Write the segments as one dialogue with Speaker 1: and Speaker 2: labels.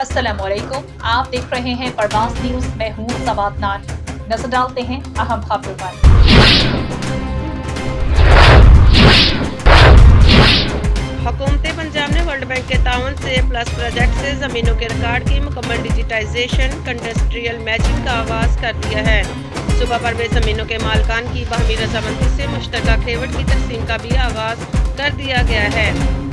Speaker 1: अस्सलाम वालेकुम, आप देख रहे हैं परवास न्यूज। मैं हूँ सवाद नान। नजर डालते हैं अहम खबरों पर।
Speaker 2: हुकूमत पंजाब ने वर्ल्ड बैंक के ताउन से प्लस प्रोजेक्ट से ज़मीनों के रिकॉर्ड की मुकम्मल डिजिटाइजेशन कंडस्ट्रियल मैचिंग का आगाज़ कर दिया है। सूबा भर में ज़मीनों के मालकान की बाहमी रजामंदी से मुश्तरका खेवट की तकसीम का भी आगाज़ कर दिया गया है।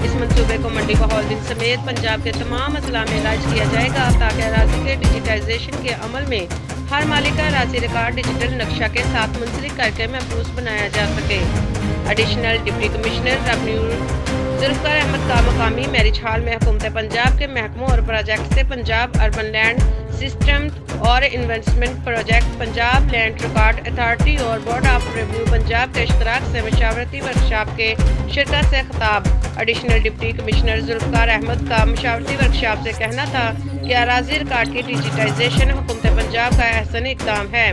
Speaker 2: इस मंसूबे को मंडी बहाउद्दीन समेत पंजाब के तमाम अजला में लांच किया जाएगा ताकि अराजी के डिजिटाइजेशन के अमल में हर मालिक का अराजी रिकॉर्ड डिजिटल नक्शा के साथ मुंसलिक करके महफूज बनाया जा सके। Additional deputy commissioner revenue Zulfiqar Ahmad का मकामी मैरिज हॉल में हुकूमत पंजाब के महकमों और प्रोजेक्ट से पंजाब अर्बन लैंड सिस्टम और investment project, Punjab land record authority और बोर्ड ऑफ रेवेन्यू पंजाब के इश्तराक से मशावरती वर्कशॉप के शिरकत से खिताब। Additional deputy commissioner Zulfiqar Ahmad का मशावरती वर्कशॉप से कहना था कि अराजी रिकॉर्ड की डिजिटाइजेशन हुकूमत पंजाब का अहसन इक़दाम है।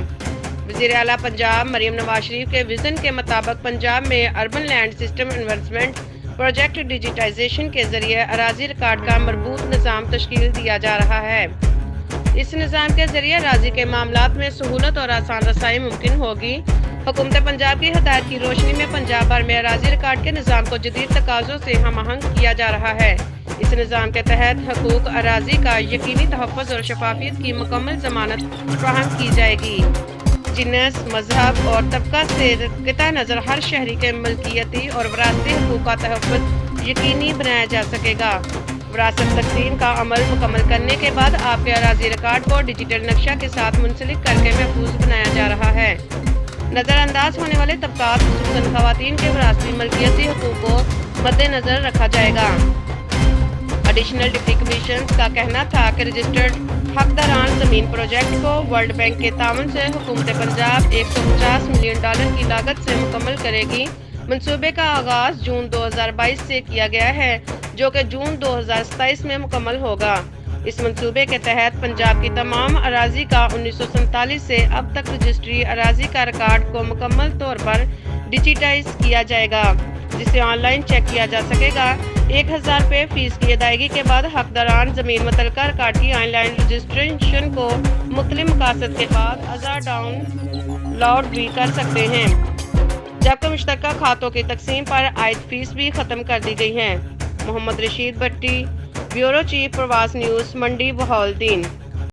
Speaker 2: वज़ीर आला पंजाब मरियम नवाज शरीफ के विजन के मुताबिक पंजाब में urban land system investment project digitisation के जरिए अराजी रिकॉर्ड का मरबूत निज़ाम तश्कील दिया जा रहा है। इस निज़ाम के जरिए अराजी के मामलात में सहूलत और आसान रसाई मुमकिन होगी। हुकूमत पंजाब की हदायत की रोशनी में पंजाब भर में अराजी रिकॉर्ड के निज़ाम को जदीद तकाज़ों से हम आहंग किया जा रहा है। इस निज़ाम के तहत हकूक अराजी का यकीनी तहफ़्फ़ुज़ और शफाफियत की मुकम्मल ज़मानत फराहम की जाएगी। जिन्स, मजहब और तबका से क़िता नज़र हर शहरी के मलकियती और विरासती हकूक़ का तहफ़्फ़ुज़ यकीनी बनाया जा सकेगा। विरासत तक़सीम का अमल मुकम्मल करने के बाद आपके अराजी रिकॉर्ड को डिजिटल नक्शा के साथ मुंसलिक करके महफूज बनाया जा रहा है। नज़रअंदाज होने वाले तबकात खुसूसन ख़वातीन के विरासती मलकियती हकूक़ को मद्देनज़र रखा जाएगा। एडिशनल डिप्टी कमिश्नर का कहना था कि रजिस्टर्ड हकदारान ज़मीन प्रोजेक्ट को वर्ल्ड बैंक के ताउन से हुकूमत पंजाब $150 मिलियन की लागत से मुकम्मल करेगी। मंसूबे का आगाज़ जून 2022 से किया गया है, जो कि जून 2027 में मुकम्मल होगा। इस मंसूबे के तहत पंजाब की तमाम अराजी का 1947 से अब तक रजिस्ट्री अराजी का रिकॉर्ड को मुकम्मल तौर पर डिजिटाइज किया जाएगा, जिसे ऑनलाइन चेक किया जा सकेगा। 1000 रुपये फीस की अदायगी के बाद हकदारान ज़मीन मुतल्लका रिकॉर्ड की ऑनलाइन रजिस्ट्रेशन को मुख्तलिफ मकासद के बाद अज़ा डाउनलोड भी कर सकते हैं, जबकि मुश्तरका खातों की तकसीम पर आयद फीस भी ख़त्म कर दी गई है। मोहम्मद रशीद भट्टी, ब्यूरो चीफ प्रवास न्यूज़, मंडी बहाउद्दीन।